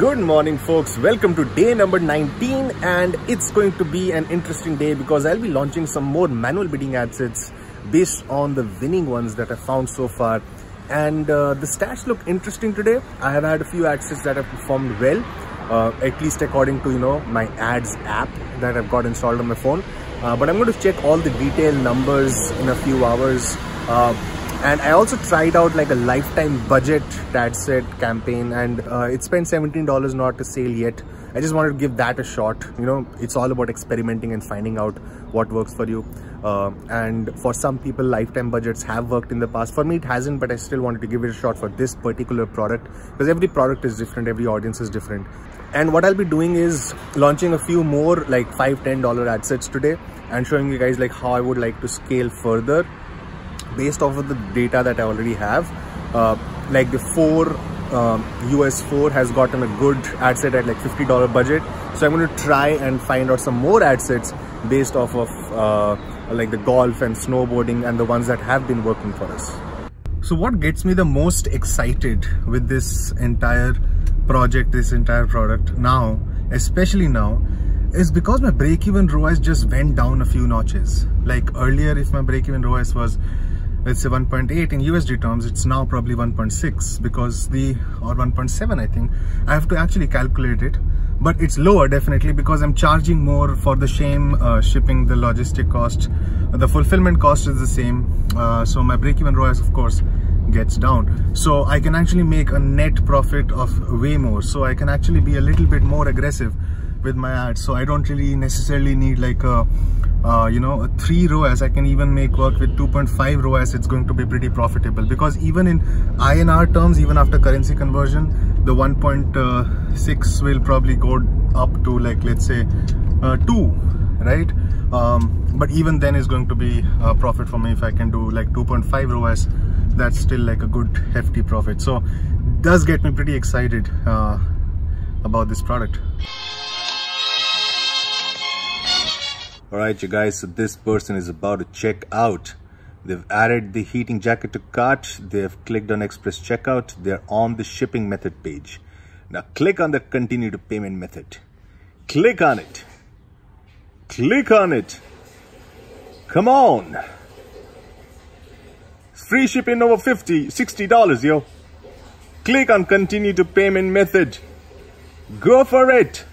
Good morning, folks. Welcome to day number 19, and it's going to be an interesting day because I'll be launching some more manual bidding ad sets based on the winning ones that I found so far. And the stats look interesting today. I have had a few ad sets that have performed well, at least according to my ads app that I've got installed on my phone. But I'm going to check all the detailed numbers in a few hours. And I also tried out like a lifetime budget ad set campaign, and it spent $17, not a sale yet. I just wanted to give that a shot. It's all about experimenting and finding out what works for you. And for some people, lifetime budgets have worked in the past. For me, it hasn't, but I still wanted to give it a shot for this particular product because every product is different, every audience is different. And what I'll be doing is launching a few more like $5–10 ad sets today and showing you guys like how I would like to scale further based off of the data that I already have. Like the US 4 has gotten a good ad set at like $50 budget. So I'm going to try and find out some more ad sets based off of like the golf and snowboarding and the ones that have been working for us. So what gets me the most excited with this entire project, this entire product now, especially now, is because my break-even ROAS just went down a few notches. Like earlier, if my break-even ROAS was, let's say 1.8 in USD terms, it's now probably 1.6 because or 1.7 I think. I have to actually calculate it, but it's lower definitely because I'm charging more for the same shipping, the logistic cost, the fulfillment cost is the same. So my break-even ROAS of course gets down. So I can actually make a net profit of way more. So I can actually be a little bit more aggressive with my ads. So I don't really necessarily need like a a 3 ROAS. I can even make work with 2.5 ROAS. It's going to be pretty profitable because even in INR terms, even after currency conversion, the 1.6 will probably go up to like, let's say 2, right? But even then is going to be a profit for me. If I can do like 2.5 ROAS, that's still like a good hefty profit. So it does get me pretty excited about this product. Alright you guys, so this person is about to check out. They've added the heating jacket to cart. They've clicked on express checkout. They're on the shipping method page. Now click on the continue to payment method. Click on it. Click on it. Come on. Free shipping over $60, yo. Click on continue to payment method. Go for it.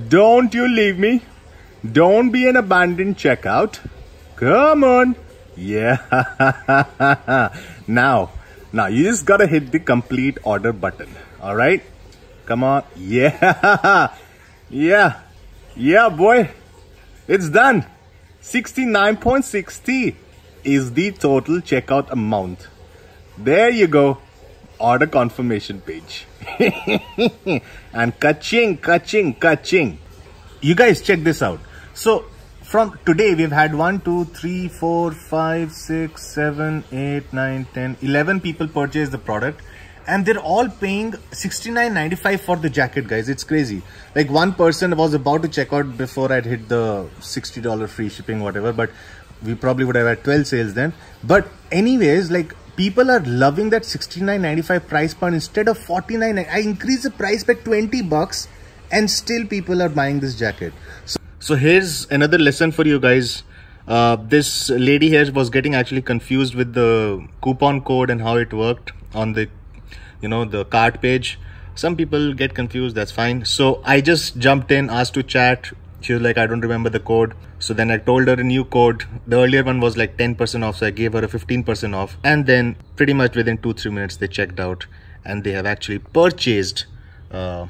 Don't you leave me. Don't be an abandoned checkout. Come on. Yeah. Now you just gotta hit the complete order button. All right. Come on. Yeah. Yeah, boy. It's done. 69.60 is the total checkout amount. There you go. Order confirmation page. And ka-ching. You guys check this out. So from today we've had 1, 2, 3, 4, 5, 6, 7, 8, 9, 10, 11 people purchase the product, and they're all paying $69.95 for the jacket, guys. It's crazy. Like one person was about to check out before I'd hit the $60 free shipping, whatever, but we probably would have had 12 sales then. But anyways, like people are loving that $69.95 price point instead of $49. I increased the price by 20 bucks and still people are buying this jacket. So here's another lesson for you guys. This lady here was getting actually confused with the coupon code and how it worked on the the cart page. Some people get confused, that's fine. So I just jumped in, asked to chat. She was like, I don't remember the code. So then I told her a new code. The earlier one was like 10% off, so I gave her a 15% off. And then pretty much within 2-3 minutes they checked out and they have actually purchased. I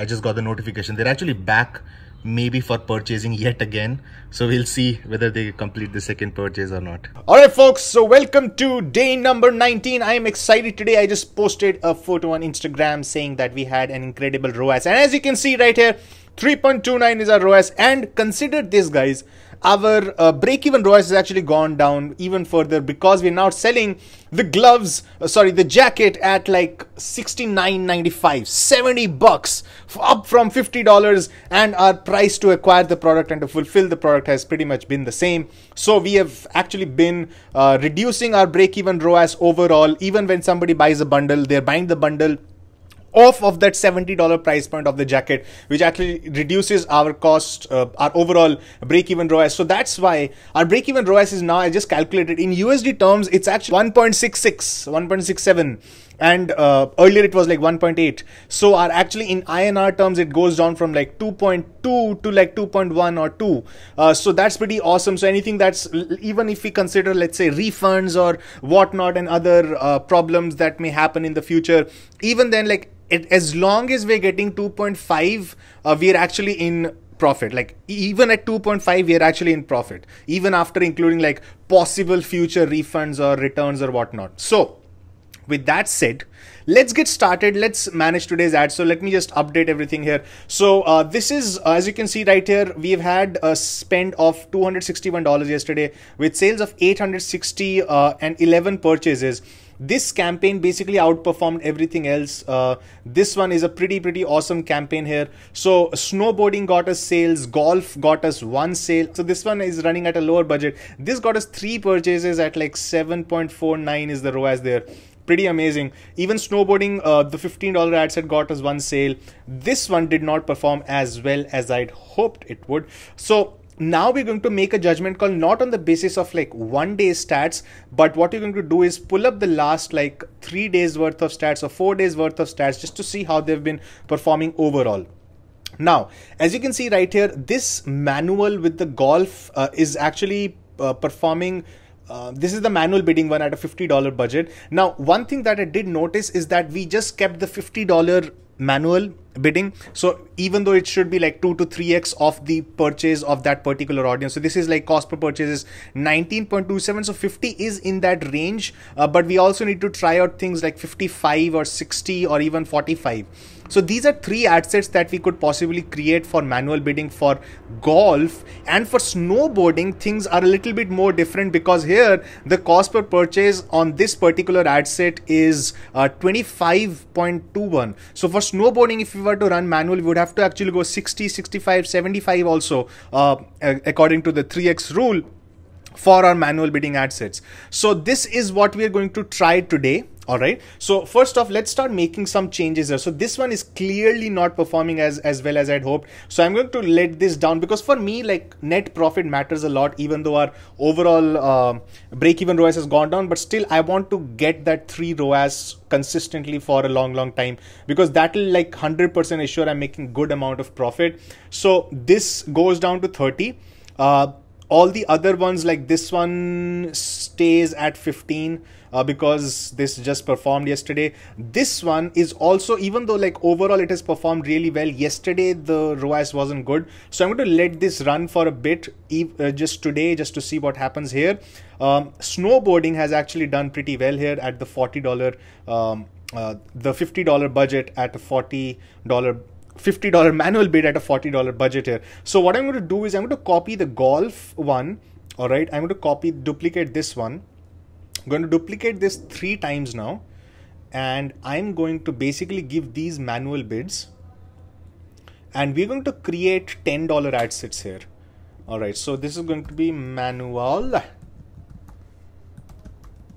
just got the notification. They're actually back maybe for purchasing yet again. So we'll see whether they complete the second purchase or not. Alright folks, so welcome to day number 19. I am excited today. I just posted a photo on Instagram saying that we had an incredible ROAS. And as you can see right here, 3.29 is our ROAS. And consider this, guys. Our break-even ROAS has actually gone down even further because we're now selling the gloves, the jacket at like $69.95, 70 bucks, up from $50, and our price to acquire the product and to fulfill the product has pretty much been the same. So we have actually been reducing our break-even ROAS overall. Even when somebody buys a bundle, they're buying the bundle off of that $70 price point of the jacket, which actually reduces our cost, our overall break-even ROAS. So that's why our break-even ROAS is now, I just calculated in USD terms, it's actually 1.66, 1.67. And earlier it was like 1.8. So our actually in INR terms, it goes down from like 2.2 to like 2.1 or 2. So that's pretty awesome. So anything that's, even if we consider, let's say, refunds or whatnot and other problems that may happen in the future, even then, like as long as we're getting 2.5, we're actually in profit. Like even at 2.5, we are actually in profit, even after including like possible future refunds or returns or whatnot. So with that said, let's get started. Let's manage today's ad. So let me just update everything here. So this is, as you can see right here, we've had a spend of $261 yesterday with sales of 860 and 11 purchases. This campaign basically outperformed everything else. This one is a pretty awesome campaign here. So snowboarding got us sales, golf got us 1 sale. So this one is running at a lower budget. This got us 3 purchases at like 7.49 is the ROAS there. Pretty amazing. Even snowboarding, the $15 ad set got us 1 sale. This one did not perform as well as I'd hoped it would. So now we're going to make a judgment call, not on the basis of like 1 day stats, but what you're going to do is pull up the last like 3 days worth of stats or 4 days worth of stats just to see how they've been performing overall. Now, as you can see right here, this manual with the golf is actually performing. This is the manual bidding one at a $50 budget. Now, one thing that I did notice is that we just kept the $50 manual bidding. So even though it should be like 2 to 3x of the purchase of that particular audience. So this is like cost per purchase is 19.27. So 50 is in that range, but we also need to try out things like 55 or 60 or even 45. So these are 3 ad sets that we could possibly create for manual bidding for golf. And for snowboarding, things are a little bit more different because here the cost per purchase on this particular ad set is 25.21. So for snowboarding, if we were to run manual, we would have to actually go 60, 65, 75 also according to the 3x rule for our manual bidding ad sets. So this is what we are going to try today. All right. So first off, let's start making some changes here. So this one is clearly not performing as well as I'd hoped. So I'm going to let this down because for me, like net profit matters a lot, even though our overall break-even ROAS has gone down. But still, I want to get that 3 ROAS consistently for a long time because that will like 100% assure I'm making good amount of profit. So this goes down to 30. All the other ones like this one stays at 15 because this just performed yesterday. This one is also, even though like overall it has performed really well, yesterday the ROAS wasn't good. So I'm going to let this run for a bit just today just to see what happens here. Snowboarding has actually done pretty well here at the $40, the $50 budget at a $50 manual bid at a $40 budget here. So what I'm going to do is I'm going to copy the golf one. All right. I'm going to duplicate this one. I'm going to duplicate this 3 times now. And I'm going to basically give these manual bids. And we're going to create $10 ad sets here. All right. So this is going to be manual.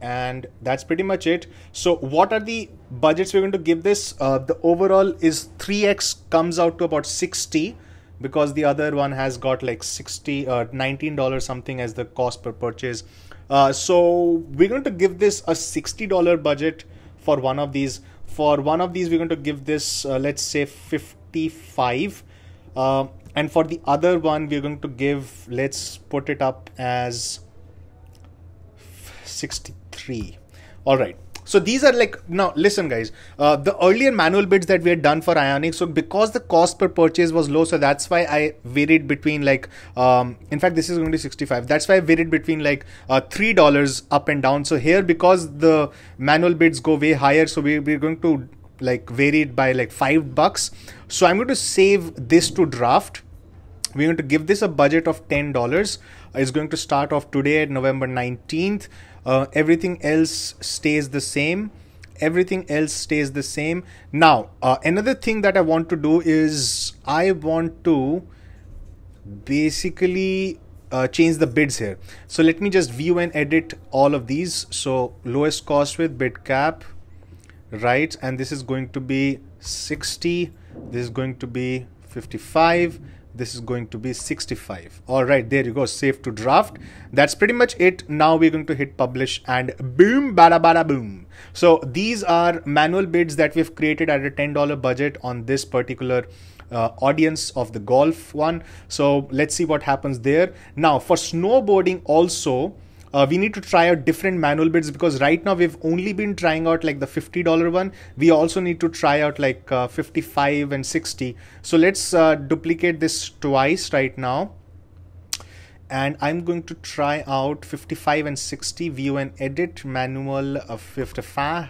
And that's pretty much it. So what are the budgets we're going to give this? The overall is 3x comes out to about 60 because the other one has got like $19 something as the cost per purchase. So we're going to give this a $60 budget for one of these. For one of these, we're going to give this, let's say 55. And for the other one, we're going to give, let's put it up as 63. All right. So these are like, now listen guys, the earlier manual bids that we had done for Ionic. So because the cost per purchase was low, so that's why I varied between like, in fact, this is going to be 65. That's why I varied between like $3 up and down. So here, because the manual bids go way higher, so we're going to like vary it by like $5. So I'm going to save this to draft. We're going to give this a budget of $10. It's going to start off today at November 19th. Everything else stays the same. Everything else stays the same. Now, another thing that I want to do is I want to basically change the bids here. So let me just view and edit all of these. So lowest cost with bid cap, right? And this is going to be 60. This is going to be 55. This is going to be 65. All right, there you go. Save to draft. That's pretty much it. Now we're going to hit publish and boom, bada bada boom. So these are manual bids that we've created at a $10 budget on this particular audience of the golf one. So let's see what happens there. Now for snowboarding also, we need to try out different manual bids, because right now we've only been trying out like the $50 one. We also need to try out like 55 and 60. So let's duplicate this twice right now. And I'm going to try out 55 and 60, view and edit, manual 55,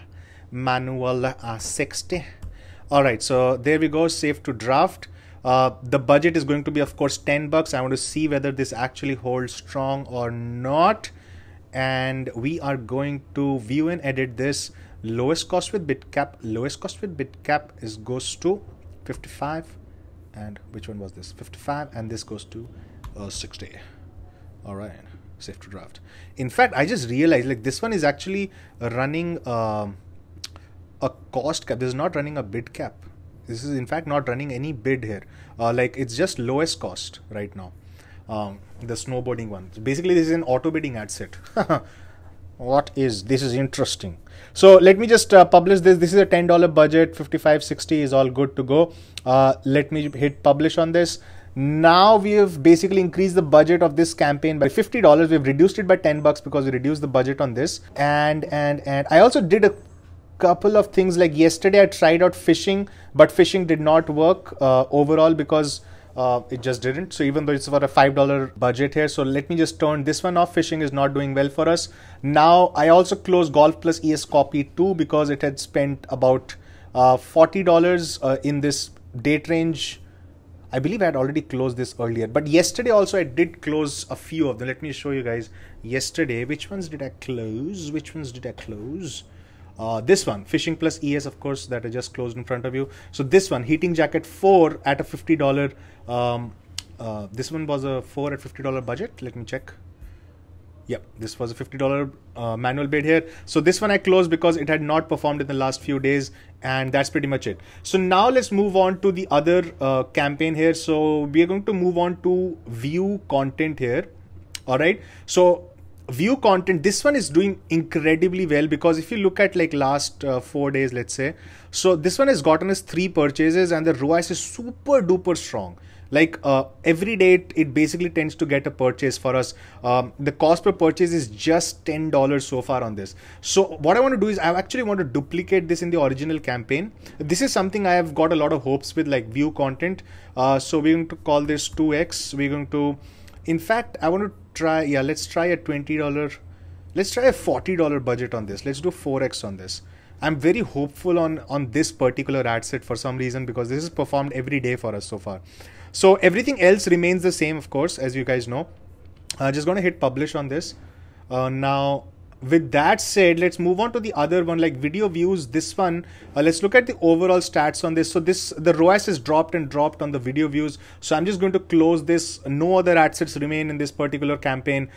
manual 60. All right, so there we go, save to draft. The budget is going to be, of course, $10. I want to see whether this actually holds strong or not. And we are going to view and edit this. Lowest cost with bid cap. Lowest cost with bid cap goes to 55. And which one was this? 55. And this goes to 60. All right. Save to draft. In fact, I just realized like this one is actually running a cost cap. This is not running a bid cap. This is in fact not running any bid here. Like it's just lowest cost right now. The snowboarding one. So basically this is an auto bidding ad set. This is interesting. So let me just publish this. This is a $10 budget. 55, 60 is all good to go. Let me hit publish on this. Now we have basically increased the budget of this campaign by $50. We've reduced it by $10 because we reduced the budget on this. And I also did a couple of things. Like yesterday I tried out fishing, but fishing did not work overall because it just didn't. So even though it's for a $5 budget here, so let me just turn this one off. Fishing is not doing well for us. Now I also closed Golf Plus ES Copy 2 because it had spent about $40 in this date range. I believe I had already closed this earlier, but yesterday also I did close a few of them. Let me show you guys yesterday. Which ones did I close? This one, Fishing Plus ES, of course, that I just closed in front of you. So this one, Heating Jacket 4 at a $50. This one was a 4 at $50 budget. Let me check. Yep, this was a $50 manual bid here. So this one I closed because it had not performed in the last few days, and that's pretty much it. So now let's move on to the other campaign here. So we are going to move on to view content here. All right. So view content, this one is doing incredibly well, because if you look at like last 4 days, let's say, so this one has gotten us 3 purchases and the ROAS is super duper strong. Like every day it basically tends to get a purchase for us. The cost per purchase is just $10 so far on this. So what I want to do is I actually want to duplicate this in the original campaign. This is something I have got a lot of hopes with, like view content. So we're going to call this 2x. We're going to, in fact, I want to try, yeah, let's try a $20. Let's try a $40 budget on this. Let's do 4x on this. I'm very hopeful on this particular ad set for some reason, because this has performed every day for us so far. So everything else remains the same, of course, as you guys know. Just going to hit publish on this. Now, with that said, let's move on to the other one, like video views. This one, let's look at the overall stats on this. So the ROAS is dropped on the video views. So I'm just going to close this. No other ad sets remain in this particular campaign.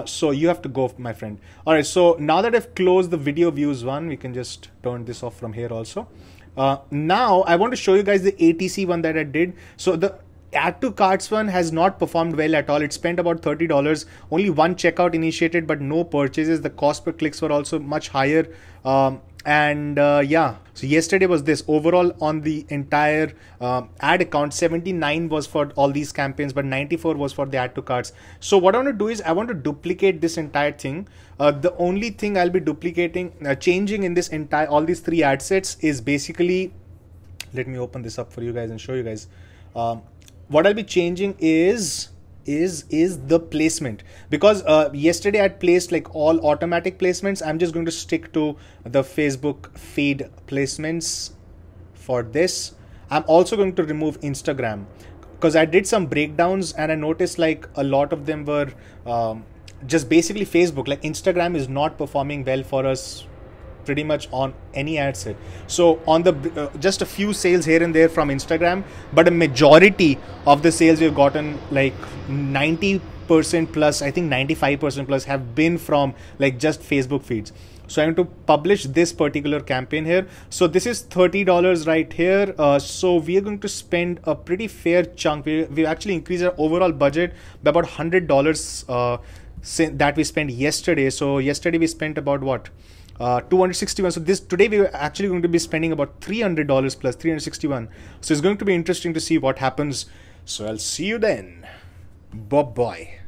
So you have to go, my friend. All right. So now that I've closed the video views one, we can just turn this off from here also. Now I want to show you guys the ATC one that I did. So the add to carts one has not performed well at all. It spent about $30. Only one checkout initiated, but no purchases. The cost per clicks were also much higher. Yeah, so yesterday was this. Overall on the entire ad account, 79 was for all these campaigns, but 94 was for the add to carts. So what I want to do is I want to duplicate this entire thing. The only thing I'll be duplicating, changing in this entire, all these 3 ad sets is basically, let me open this up for you guys and show you guys. What I'll be changing is the placement, because yesterday I placed like all automatic placements. I'm just going to stick to the Facebook feed placements for this. I'm also going to remove Instagram, because I did some breakdowns and I noticed like a lot of them were just basically Facebook. Like Instagram is not performing well for us pretty much on any ad set. So on the just a few sales here and there from Instagram, but a majority of the sales we've gotten, like 90% plus, I think 95% plus, have been from like just Facebook feeds. So I'm going to publish this particular campaign here. So this is $30 right here. So we are going to spend a pretty fair chunk. We actually increased our overall budget by about $100 that we spent yesterday. So yesterday we spent about what? 261. So today we are actually going to be spending about $300 plus 361. So it's going to be interesting to see what happens. So I'll see you then. Bye bye.